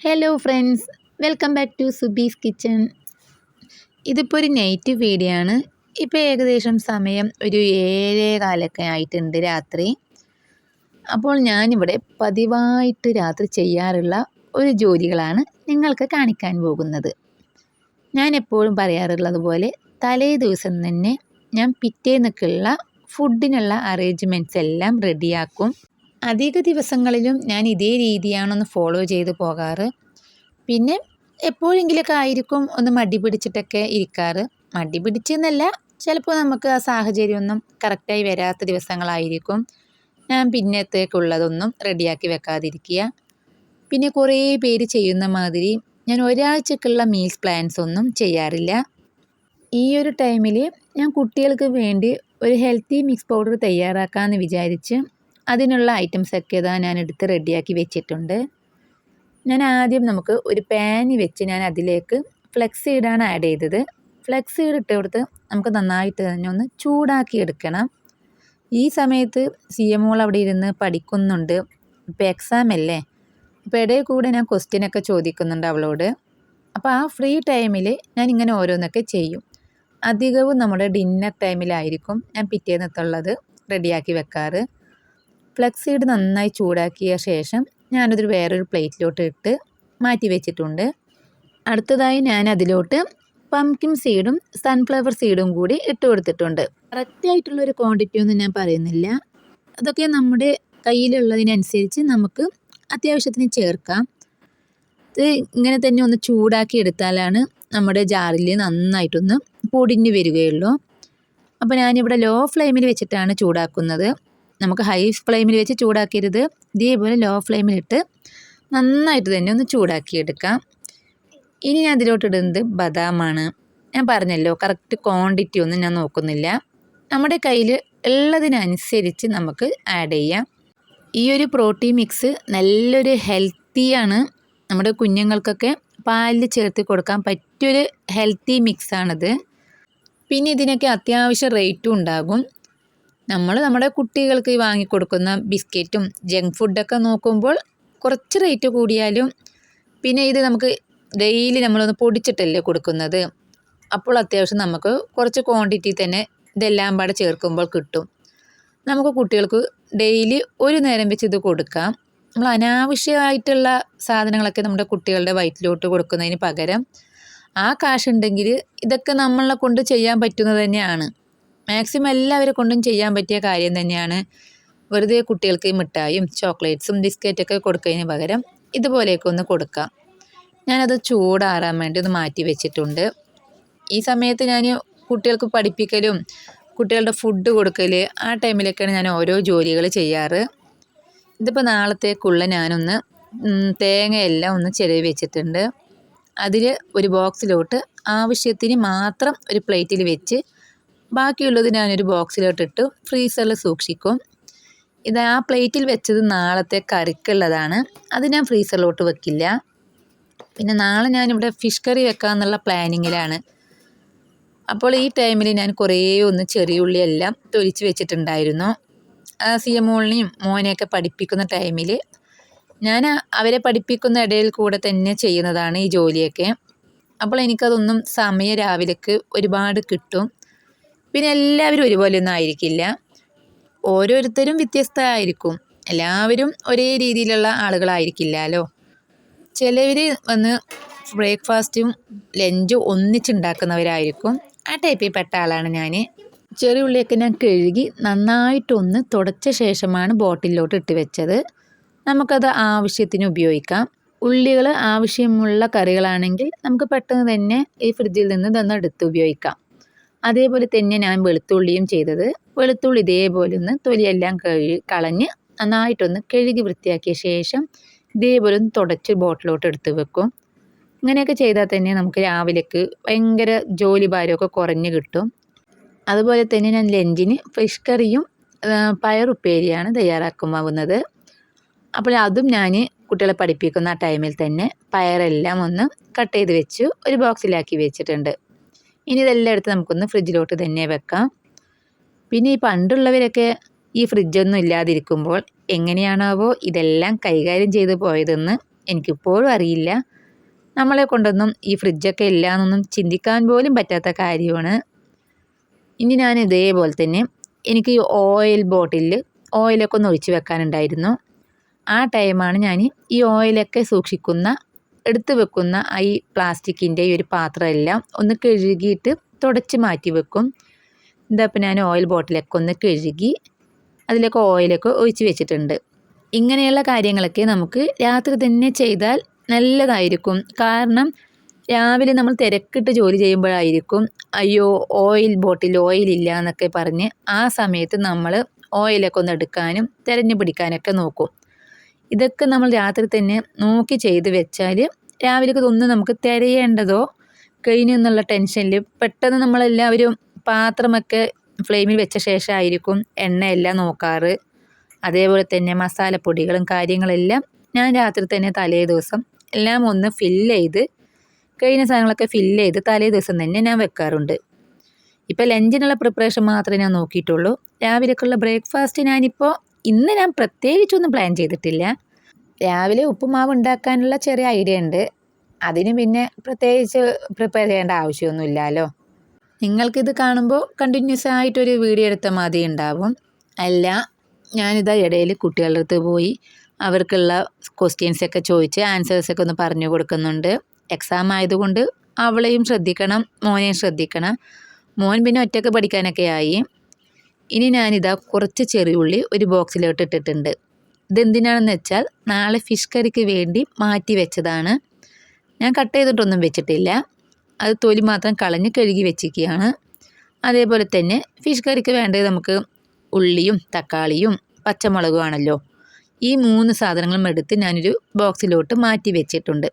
Hello friends, welcome back to Subi's kitchen. ഇതിപ്പോൾ ഒരു night video ആണ്. ഇപ്പോൾ ഏകദേശം സമയം ഒരു 7:15 ആയിട്ടുണ്ട് രാത്രി. അപ്പോൾ ഞാനിവിടെ പതിവായിട്ട് രാത്രി ചെയ്യാറുള്ള ഒരു ജോലികളാണ് നിങ്ങൾക്ക് കാണിക്കാൻ പോകുന്നത്. ഞാൻ എപ്പോഴും പറയാറുള്ളത് പോലെ തലേ ദിവസം തന്നെ ഞാൻ പിറ്റേന്നൊക്കെയുള്ള ഫുഡിനുള്ള അറേഞ്ച്മെൻറ്റ്സ് എല്ലാം റെഡിയാക്കും. അധിക ദിവസങ്ങളിലും ഞാൻ ഇതേ രീതിയാണൊന്ന് ഫോളോ ചെയ്ത് പോകാറ്. പിന്നെ എപ്പോഴെങ്കിലുമൊക്കെ ആയിരിക്കും ഒന്ന് മടി പിടിച്ചിട്ടൊക്കെ ഇരിക്കാറ്. മടി പിടിച്ചെന്നല്ല, ചിലപ്പോൾ നമുക്ക് ആ സാഹചര്യമൊന്നും കറക്റ്റായി വരാത്ത ദിവസങ്ങളായിരിക്കും ഞാൻ പിന്നത്തേക്കുള്ളതൊന്നും റെഡിയാക്കി വെക്കാതിരിക്കുക. പിന്നെ കുറേ പേര് ചെയ്യുന്ന മാതിരി ഞാൻ ഒരാഴ്ചക്കുള്ള മീൽസ് പ്ലാൻസ് ഒന്നും ചെയ്യാറില്ല. ഈ ഒരു ടൈമിൽ ഞാൻ കുട്ടികൾക്ക് വേണ്ടി ഒരു ഹെൽത്തി മിക്സ് പൗഡർ തയ്യാറാക്കാമെന്ന് വിചാരിച്ച് അതിനുള്ള ഐറ്റംസൊക്കെ ഞാൻ എടുത്ത് റെഡിയാക്കി വെച്ചിട്ടുണ്ട്. ഞാൻ ആദ്യം നമുക്ക് ഒരു പാന് വെച്ച് ഞാൻ അതിലേക്ക് ഫ്ലെക്സ് സീഡാണ് ആഡ് ചെയ്തത്. ഫ്ലെക്സ് സീഡ് ഇട്ട് കൊടുത്ത് നമുക്ക് നന്നായിട്ട് തന്നെ ഒന്ന് ചൂടാക്കി എടുക്കണം. ഈ സമയത്ത് സിയമോൾ അവിടെ ഇരുന്ന് പഠിക്കുന്നുണ്ട്. ഇപ്പോൾ എക്സാം അല്ലേ, ഇപ്പോൾ ഇടയിൽ കൂടെ ഞാൻ ക്വസ്റ്റ്യനൊക്കെ ചോദിക്കുന്നുണ്ട് അവളോട്. അപ്പോൾ ആ ഫ്രീ ടൈമിൽ ഞാൻ ഇങ്ങനെ ഓരോന്നൊക്കെ ചെയ്യും. അധികവും നമ്മുടെ ഡിന്നർ ടൈമിലായിരിക്കും ഞാൻ പിറ്റേന്നത്തുള്ളത് റെഡിയാക്കി വെക്കാറ്. ഫ്ലെക്സ് സീഡ് നന്നായി ചൂടാക്കിയ ശേഷം ഞാനതൊരു വേറൊരു പ്ലേറ്റിലോട്ട് ഇട്ട് മാറ്റി വെച്ചിട്ടുണ്ട്. അടുത്തതായി ഞാൻ അതിലോട്ട് പംകിൻ സീഡും സൺഫ്ലവർ സീഡും കൂടി ഇട്ട് കൊടുത്തിട്ടുണ്ട്. കറക്റ്റായിട്ടുള്ളൊരു ക്വാണ്ടിറ്റി ഒന്നും ഞാൻ പറയുന്നില്ല. അതൊക്കെ നമ്മുടെ കയ്യിലുള്ളതിനനുസരിച്ച് നമുക്ക് അത്യാവശ്യത്തിന് ചേർക്കാം. ഇത് ഇങ്ങനെ തന്നെ ഒന്ന് ചൂടാക്കി എടുത്താലാണ് നമ്മുടെ ജാറിൽ നന്നായിട്ടൊന്ന് പൊടിഞ്ഞ് വരികയുള്ളൂ. അപ്പോൾ ഞാനിവിടെ ലോ ഫ്ലെയിമിൽ വെച്ചിട്ടാണ് ചൂടാക്കുന്നത്. നമുക്ക് ഹൈ ഫ്ലെയിമിൽ വെച്ച് ചൂടാക്കരുത്. ഇതേപോലെ ലോ ഫ്ലെയിമിലിട്ട് നന്നായിട്ട് തന്നെ ഒന്ന് ചൂടാക്കിയെടുക്കാം. ഇനി ഞാൻ അതിലോട്ട് ഇടുന്നത് ബദാമാണ്. ഞാൻ പറഞ്ഞല്ലോ, കറക്റ്റ് ക്വാണ്ടിറ്റി ഒന്നും ഞാൻ നോക്കുന്നില്ല. നമ്മുടെ കയ്യിൽ ഉള്ളതിനനുസരിച്ച് നമുക്ക് ആഡ് ചെയ്യാം. ഈ ഒരു പ്രോട്ടീൻ മിക്സ് നല്ലൊരു ഹെൽത്തിയാണ്. നമ്മുടെ കുഞ്ഞുങ്ങൾക്കൊക്കെ പാലിൽ ചേർത്ത് കൊടുക്കാൻ പറ്റിയൊരു ഹെൽത്തി മിക്സാണിത്. പിന്നെ ഇതിനൊക്കെ അത്യാവശ്യം റേറ്റും ഉണ്ടാകും. നമ്മുടെ കുട്ടികൾക്ക് വാങ്ങിക്കൊടുക്കുന്ന ബിസ്ക്കറ്റും ജങ്ക് ഫുഡൊക്കെ നോക്കുമ്പോൾ കുറച്ച് റേറ്റ് കൂടിയാലും, പിന്നെ ഇത് നമുക്ക് ഡെയിലി നമ്മളൊന്ന് പൊടിച്ചിട്ടല്ലേ കൊടുക്കുന്നത്. അപ്പോൾ അത്യാവശ്യം നമുക്ക് കുറച്ച് ക്വാണ്ടിറ്റി തന്നെ ഇതെല്ലാം പാടെ ചേർക്കുമ്പോൾ കിട്ടും. നമുക്ക് കുട്ടികൾക്ക് ഡെയിലി ഒരു നേരം വെച്ച് ഇത് കൊടുക്കാം. നമ്മൾ അനാവശ്യമായിട്ടുള്ള സാധനങ്ങളൊക്കെ നമ്മുടെ കുട്ടികളുടെ വയറ്റിലോട്ട് കൊടുക്കുന്നതിന് പകരം ആ കാശുണ്ടെങ്കിൽ ഇതൊക്കെ നമ്മളെ കൊണ്ട് ചെയ്യാൻ പറ്റുന്നത് തന്നെയാണ്. മാക്സിമം എല്ലാവരെ കൊണ്ടും ചെയ്യാൻ പറ്റിയ കാര്യം തന്നെയാണ്. വെറുതെ കുട്ടികൾക്ക് മിഠായും ചോക്ലേറ്റ്സും ബിസ്ക്കറ്റൊക്കെ കൊടുക്കുന്നതിന് പകരം ഇതുപോലെയൊക്കെ ഒന്ന് കൊടുക്കാം. ഞാനത് ചൂടാറാൻ വേണ്ടി ഒന്ന് മാറ്റി വെച്ചിട്ടുണ്ട്. ഈ സമയത്ത് ഞാൻ കുട്ടികൾക്ക് പഠിപ്പിക്കലും കുട്ടികളുടെ ഫുഡ് കൊടുക്കൽ ആ ടൈമിലൊക്കെയാണ് ഞാൻ ഓരോ ജോലികൾ ചെയ്യാറ്. ഇതിപ്പോൾ നാളത്തേക്കുള്ള ഞാനൊന്ന് തേങ്ങയെല്ലാം ഒന്ന് ചിരവി വെച്ചിട്ടുണ്ട്. അതിൽ ഒരു ബോക്സിലോട്ട് ആവശ്യത്തിന് മാത്രം ഒരു പ്ലേറ്റിൽ വെച്ച് ബാക്കിയുള്ളത് ഞാനൊരു ബോക്സിലോട്ടിട്ട് ഫ്രീസറിൽ സൂക്ഷിക്കും. ഇത് ആ പ്ലേറ്റിൽ വെച്ചത് നാളത്തെ കറിക്കുള്ളതാണ്. അത് ഞാൻ ഫ്രീസറിലോട്ട് വെക്കില്ല. പിന്നെ നാളെ ഞാനിവിടെ ഫിഷ് കറി വെക്കാമെന്നുള്ള പ്ലാനിങ്ങിലാണ്. അപ്പോൾ ഈ ടൈമിൽ ഞാൻ കുറേ ഒന്ന് ചെറിയ ഉള്ളിയെല്ലാം തൊലിച്ച് വെച്ചിട്ടുണ്ടായിരുന്നു. സിയമോളിനെയും മോനെയൊക്കെ പഠിപ്പിക്കുന്ന ടൈമിൽ ഞാൻ അവരെ പഠിപ്പിക്കുന്ന ഇടയിൽ കൂടെ തന്നെ ചെയ്യുന്നതാണ് ഈ ജോലിയൊക്കെ. അപ്പോൾ എനിക്കതൊന്നും സമയം രാവിലേക്ക് ഒരുപാട് കിട്ടും. പിന്നെ എല്ലാവരും ഒരുപോലെയൊന്നും ആയിരിക്കില്ല. ഓരോരുത്തരും വ്യത്യസ്തമായിരിക്കും. എല്ലാവരും ഒരേ രീതിയിലുള്ള ആളുകളായിരിക്കില്ലല്ലോ. ചിലവർ വന്ന് ബ്രേക്ക്ഫാസ്റ്റും ലഞ്ചും ഒന്നിച്ചുണ്ടാക്കുന്നവരായിരിക്കും. ആ ടൈപ്പിൽ പെട്ട ആളാണ് ഞാൻ. ചെറിയ ഉള്ളിയൊക്കെ ഞാൻ കഴുകി നന്നായിട്ടൊന്ന് തുടച്ച ശേഷമാണ് ബോട്ടിലോട്ട് ഇട്ട് വെച്ചത്. നമുക്കത് ആവശ്യത്തിന് ഉപയോഗിക്കാം. ഉള്ളികൾ ആവശ്യമുള്ള കറികളാണെങ്കിൽ നമുക്ക് പെട്ടെന്ന് തന്നെ ഈ ഫ്രിഡ്ജിൽ നിന്ന് തന്നെ എടുത്ത് ഉപയോഗിക്കാം. അതേപോലെ തന്നെ ഞാൻ വെളുത്തുള്ളിയും ചെയ്തത്. വെളുത്തുള്ളി ഇതേപോലെ ഒന്ന് തൊലിയെല്ലാം കളഞ്ഞ് നന്നായിട്ടൊന്ന് കഴുകി വൃത്തിയാക്കിയ ശേഷം ഇതേപോലെ ഒന്ന് തുടച്ച് ബോട്ടിലോട്ട് എടുത്ത് വെക്കും. ഇങ്ങനെയൊക്കെ ചെയ്താൽ തന്നെ നമുക്ക് രാവിലേക്ക് ഭയങ്കര ജോലി ഭാരമൊക്കെ കുറഞ്ഞ് കിട്ടും. അതുപോലെ തന്നെ ഞാൻ ലഞ്ചിന് ഫിഷ് കറിയും പയറുപ്പേരിയാണ് തയ്യാറാക്കുമാവുന്നത്. അപ്പോൾ അതും ഞാൻ കുട്ടികളെ പഠിപ്പിക്കുന്ന ടൈമിൽ തന്നെ പയറെല്ലാം ഒന്ന് കട്ട് ചെയ്ത് വെച്ച് ഒരു ബോക്സിലാക്കി വെച്ചിട്ടുണ്ട്. ഇനി ഇതെല്ലാം എടുത്ത് നമുക്കൊന്ന് ഫ്രിഡ്ജിലോട്ട് തന്നെ വെക്കാം. പിന്നെ ഈ പണ്ടുള്ളവരൊക്കെ ഈ ഫ്രിഡ്ജൊന്നും ഇല്ലാതിരിക്കുമ്പോൾ എങ്ങനെയാണാവോ ഇതെല്ലാം കൈകാര്യം ചെയ്ത് പോയതെന്ന് എനിക്കിപ്പോഴും അറിയില്ല. നമ്മളെ കൊണ്ടൊന്നും ഈ ഫ്രിഡ്ജൊക്കെ ഇല്ല എന്നൊന്നും ചിന്തിക്കാൻ പോലും പറ്റാത്ത കാര്യമാണ്. ഇനി ഞാൻ ഇതേപോലെ തന്നെ എനിക്ക് ഈ ഓയിൽ ബോട്ടിലിൽ ഓയിലൊക്കെ ഒന്ന് ഒഴിച്ച് വെക്കാനുണ്ടായിരുന്നു. ആ ടൈമാണ് ഞാൻ ഈ ഓയിലൊക്കെ സൂക്ഷിക്കുന്ന എടുത്ത് വെക്കുന്ന ഈ പ്ലാസ്റ്റിക്കിൻ്റെ ഈ ഒരു പാത്രമെല്ലാം ഒന്ന് കഴുകിയിട്ട് തുടച്ച് മാറ്റി വെക്കും. ഇതപ്പോൾ ഞാൻ ഓയിൽ ബോട്ടിലൊക്കെ ഒന്ന് കഴുകി അതിലേക്ക് ഓയിലൊക്കെ ഒഴിച്ച് വെച്ചിട്ടുണ്ട്. ഇങ്ങനെയുള്ള കാര്യങ്ങളൊക്കെ നമുക്ക് രാത്രി തന്നെ ചെയ്താൽ നല്ലതായിരിക്കും. കാരണം രാവിലെ നമ്മൾ തിരക്കിട്ട് ജോലി ചെയ്യുമ്പോഴായിരിക്കും അയ്യോ ബോട്ടിൽ ഓയിലില്ല എന്നൊക്കെ പറഞ്ഞ് ആ സമയത്ത് നമ്മൾ ഓയിലൊക്കെ ഒന്ന് എടുക്കാനും തിരഞ്ഞു പിടിക്കാനൊക്കെ നോക്കും. ഇതൊക്കെ നമ്മൾ രാത്രി തന്നെ നോക്കി ചെയ്ത് വെച്ചാൽ രാവിലേക്ക് ഇതൊന്നും നമുക്ക് തിരയേണ്ടതോ കഴിഞ്ഞു എന്നുള്ള ടെൻഷനിൽ പെട്ടെന്ന് നമ്മളെല്ലാവരും പാത്രമൊക്കെ ഫ്ലെയിമിൽ വെച്ച ശേഷമായിരിക്കും എണ്ണയെല്ലാം നോക്കാറ്. അതേപോലെ തന്നെ മസാലപ്പൊടികളും കാര്യങ്ങളെല്ലാം ഞാൻ രാത്രി തന്നെ തലേ ദിവസം എല്ലാം ഒന്ന് ഫില്ല് കഴിഞ്ഞ സാധനങ്ങളൊക്കെ ഫില്ല് ചെയ്ത് തലേ ദിവസം തന്നെ ഞാൻ വെക്കാറുണ്ട്. ഇപ്പോൾ ലഞ്ചിനുള്ള പ്രിപ്പറേഷൻ മാത്രമേ ഞാൻ നോക്കിയിട്ടുള്ളൂ. രാവിലേക്കുള്ള ബ്രേക്ക്ഫാസ്റ്റ് ഇന്ന് ഞാൻ പ്രത്യേകിച്ചൊന്നും പ്ലാൻ ചെയ്തിട്ടില്ല. രാവിലെ ഉപ്പുമാവ് ഉണ്ടാക്കാനുള്ള ചെറിയ ഐഡിയ ഉണ്ട്. അതിന് പിന്നെ പ്രത്യേകിച്ച് പ്രിപ്പയർ ചെയ്യേണ്ട ആവശ്യമൊന്നുമില്ലല്ലോ. നിങ്ങൾക്കിത് കാണുമ്പോൾ കണ്ടിന്യൂസ് ആയിട്ടൊരു വീഡിയോ എടുത്ത മതി ഉണ്ടാവും. അല്ല, ഞാനിതാ ഇടയിൽ കുട്ടികളുടെ അടുത്ത് പോയി അവർക്കുള്ള ക്വസ്റ്റ്യൻസൊക്കെ ചോദിച്ച് ആൻസേഴ്സൊക്കെ ഒന്ന് പറഞ്ഞു കൊടുക്കുന്നുണ്ട്. എക്സാം ആയതുകൊണ്ട് അവളെയും ശ്രദ്ധിക്കണം, മോനെയും ശ്രദ്ധിക്കണം. മോൻ പിന്നെ ഒറ്റയ്ക്ക് പഠിക്കാനൊക്കെ ആയി. ഇനി ഞാനിതാ കുറച്ച് ചെറിയുള്ളി ഒരു ബോക്സിലോട്ട് ഇട്ടിട്ടുണ്ട്. ഇതെന്തിനാണെന്ന് വെച്ചാൽ നാളെ ഫിഷ് കറിക്ക് വേണ്ടി മാറ്റി വെച്ചതാണ്. ഞാൻ കട്ട് ചെയ്തിട്ടൊന്നും വെച്ചിട്ടില്ല. അത് തൊലി മാത്രം കളഞ്ഞ് കഴുകി വെച്ചിരിക്കുകയാണ്. അതേപോലെ തന്നെ ഫിഷ് കറിക്ക് വേണ്ടത് നമുക്ക് ഉള്ളിയും തക്കാളിയും പച്ചമുളകും ആണല്ലോ. ഈ 3 സാധനങ്ങളും എടുത്ത് ഞാനൊരു ബോക്സിലോട്ട് മാറ്റി വെച്ചിട്ടുണ്ട്.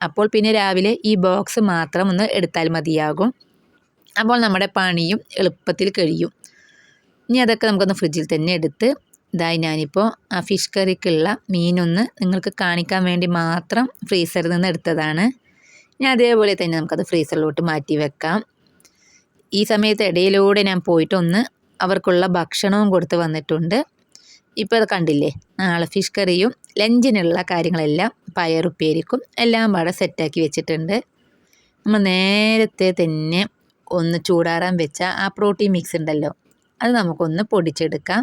അപ്പോൾ പിന്നെ രാവിലെ ഈ ബോക്സ് മാത്രം ഒന്ന് എടുത്താൽ മതിയാകും. അപ്പോൾ നമ്മുടെ പണിയും എളുപ്പത്തിൽ കഴിയും. ഇനി അതൊക്കെ നമുക്കൊന്ന് ഫ്രിഡ്ജിൽ തന്നെ എടുത്ത് ഞാനിപ്പോൾ ആ ഫിഷ് കറിക്കുള്ള മീനൊന്ന് നിങ്ങൾക്ക് കാണിക്കാൻ വേണ്ടി മാത്രം ഫ്രീസറിൽ നിന്ന് എടുത്തതാണ്. ഇനി അതേപോലെ തന്നെ നമുക്കത് ഫ്രീസറിലോട്ട് മാറ്റി വെക്കാം. ഈ സമയത്ത് ഇടയിലൂടെ ഞാൻ പോയിട്ടൊന്ന് അവർക്കുള്ള ഭക്ഷണവും കൊടുത്ത് വന്നിട്ടുണ്ട്. ഇപ്പോൾ അത് കണ്ടില്ലേ, നാളെ ഫിഷ് കറിയും ലഞ്ചിനുള്ള കാര്യങ്ങളെല്ലാം പയറുപ്പേരിക്കും എല്ലാം പാടെ സെറ്റാക്കി വെച്ചിട്ടുണ്ട്. നമ്മൾ നേരത്തെ തന്നെ ഒന്ന് ചൂടാറാൻ വെച്ച ആ പ്രോട്ടീൻ മിക്സ് ഉണ്ടല്ലോ, അത് നമുക്കൊന്ന് പൊടിച്ചെടുക്കാം.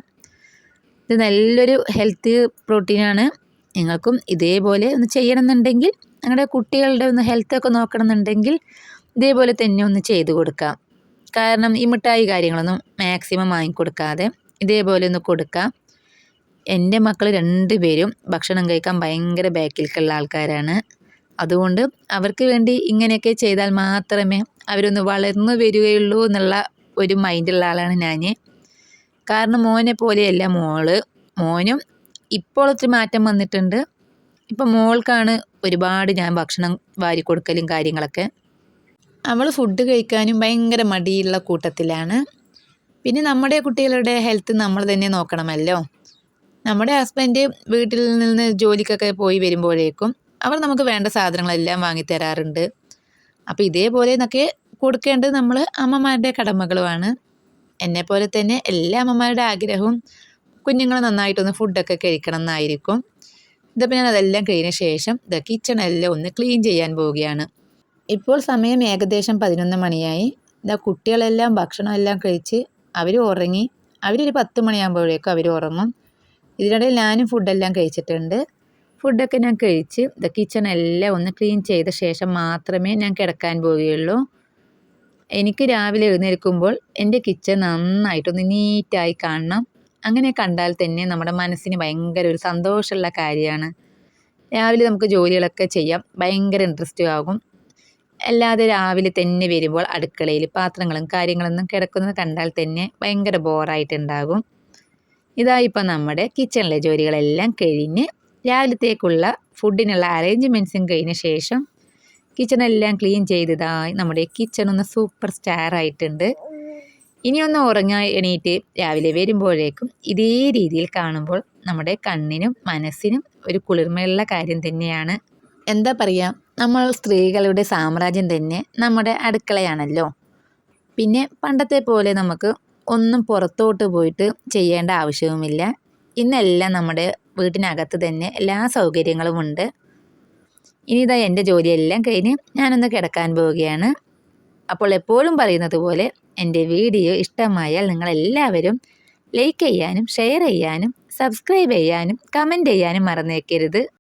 ഇത് നല്ലൊരു ഹെൽത്തി പ്രോട്ടീനാണ്. നിങ്ങൾക്കും ഇതേപോലെ ഒന്ന് ചെയ്യണമെന്നുണ്ടെങ്കിൽ, നിങ്ങളുടെ കുട്ടികളുടെ ഒന്ന് ഹെൽത്തൊക്കെ നോക്കണമെന്നുണ്ടെങ്കിൽ ഇതേപോലെ തന്നെ ഒന്ന് ചെയ്ത് കൊടുക്കാം. കാരണം ഈ മിഠായി കാര്യങ്ങളൊന്നും മാക്സിമം വാങ്ങിക്കൊടുക്കാതെ ഇതേപോലെ ഒന്ന് കൊടുക്കാം. എൻ്റെ മക്കൾ 2 പേരും ഭക്ഷണം കഴിക്കാൻ ഭയങ്കര ബാക്കിലേക്കുള്ള ആൾക്കാരാണ്. അതുകൊണ്ട് അവർക്ക് വേണ്ടി ഇങ്ങനെയൊക്കെ ചെയ്താൽ മാത്രമേ അവരൊന്ന് വളർന്നു വരികയുള്ളൂ എന്നുള്ള ഒരു മൈൻഡുള്ള ആളാണ് ഞാൻ. കാരണം മോനെ പോലെയല്ല മോനും ഇപ്പോൾ ഒത്തിരി മാറ്റം വന്നിട്ടുണ്ട്. ഇപ്പം മോൾക്കാണ് ഒരുപാട് ഞാൻ ഭക്ഷണം വാരി കൊടുക്കലും കാര്യങ്ങളൊക്കെ. അവൾ ഫുഡ് കഴിക്കാനും ഭയങ്കര മടിയുള്ള കൂട്ടത്തിലാണ്. പിന്നെ നമ്മുടെ കുട്ടികളുടെ ഹെൽത്ത് നമ്മൾ തന്നെ നോക്കണമല്ലോ. നമ്മുടെ ഹസ്ബൻഡ് വീട്ടിൽ നിന്ന് ജോലിക്കൊക്കെ പോയി വരുമ്പോഴേക്കും അവർ നമുക്ക് വേണ്ട സാധനങ്ങളെല്ലാം വാങ്ങിത്തരാറുണ്ട്. അപ്പോൾ ഇതേപോലെ എന്നൊക്കെ കൊടുക്കേണ്ടത് നമ്മൾ അമ്മമാരുടെ കടമകളുമാണ്. എന്നെപ്പോലെ തന്നെ എല്ലാ അമ്മമാരുടെ ആഗ്രഹവും കുഞ്ഞുങ്ങൾ നന്നായിട്ടൊന്ന് ഫുഡൊക്കെ കഴിക്കണം എന്നായിരിക്കും. ഇതിപ്പോൾ ഞാൻ അതെല്ലാം കഴിഞ്ഞ ശേഷം കിച്ചണെല്ലാം ഒന്ന് ക്ലീൻ ചെയ്യാൻ പോവുകയാണ്. ഇപ്പോൾ സമയം ഏകദേശം 11 മണിയായി. കുട്ടികളെല്ലാം ഭക്ഷണമെല്ലാം കഴിച്ച് അവർ ഉറങ്ങി. അവരൊരു 10 മണിയാകുമ്പോഴേക്കും അവർ ഉറങ്ങും. ഇതിനിടയിൽ ഞാനും ഫുഡെല്ലാം കഴിച്ചിട്ടുണ്ട്. ഫുഡൊക്കെ ഞാൻ കഴിച്ച് കിച്ചണെല്ലാം ഒന്ന് ക്ലീൻ ചെയ്ത ശേഷം മാത്രമേ ഞാൻ കിടക്കാൻ പോവുകയുള്ളൂ. എനിക്ക് രാവിലെ എഴുന്നേൽക്കുമ്പോൾ എൻ്റെ കിച്ചൺ നന്നായിട്ടൊന്ന് നീറ്റായി കാണണം. അങ്ങനെ കണ്ടാൽ തന്നെ നമ്മുടെ മനസ്സിന് ഭയങ്കര ഒരു സന്തോഷമുള്ള കാര്യമാണ്. രാവിലെ നമുക്ക് ജോലികളൊക്കെ ചെയ്യാം, ഭയങ്കര ഇൻട്രസ്റ്റും ആകും. അല്ലാതെ രാവിലെ തന്നെ വരുമ്പോൾ അടുക്കളയിൽ പാത്രങ്ങളും കാര്യങ്ങളൊന്നും കിടക്കുന്നത് കണ്ടാൽ തന്നെ ഭയങ്കര ബോറായിട്ടുണ്ടാകും. ഇപ്പം നമ്മുടെ കിച്ചണിലെ ജോലികളെല്ലാം കഴിഞ്ഞ് രാവിലത്തേക്കുള്ള ഫുഡിനുള്ള അറേഞ്ച്മെൻറ്റ്സും കഴിഞ്ഞ ശേഷം കിച്ചണെല്ലാം ക്ലീൻ ചെയ്തതായി നമ്മുടെ കിച്ചണൊന്ന് സൂപ്പർ സ്റ്റാർ ആയിട്ടുണ്ട്. ഇനിയൊന്ന് എണീറ്റ് രാവിലെ വരുമ്പോഴേക്കും ഇതേ രീതിയിൽ കാണുമ്പോൾ നമ്മുടെ കണ്ണിനും മനസ്സിനും ഒരു കുളിർമയുള്ള കാര്യം തന്നെയാണ്. എന്താ പറയുക, നമ്മൾ സ്ത്രീകളുടെ സാമ്രാജ്യം തന്നെ നമ്മുടെ അടുക്കളയാണല്ലോ. പിന്നെ പണ്ടത്തെ പോലെ നമുക്ക് ഒന്നും പുറത്തോട്ട് പോയിട്ട് ചെയ്യേണ്ട ആവശ്യവുമില്ല. ഇന്നെല്ലാം നമ്മുടെ വീട്ടിനകത്ത് തന്നെ എല്ലാ സൗകര്യങ്ങളുമുണ്ട്. ഇനി ഇതാ എൻ്റെ ജോലിയെല്ലാം കഴിഞ്ഞ് ഞാനൊന്ന് കിടക്കാൻ പോവുകയാണ്. അപ്പോൾ എപ്പോഴും പറയുന്നത് പോലെ എൻ്റെ വീഡിയോ ഇഷ്ടമായാൽ നിങ്ങളെല്ലാവരും ലൈക്ക് ചെയ്യാനും ഷെയർ ചെയ്യാനും സബ്സ്ക്രൈബ് ചെയ്യാനും കമൻറ്റ് ചെയ്യാനും മറന്നേക്കരുത്.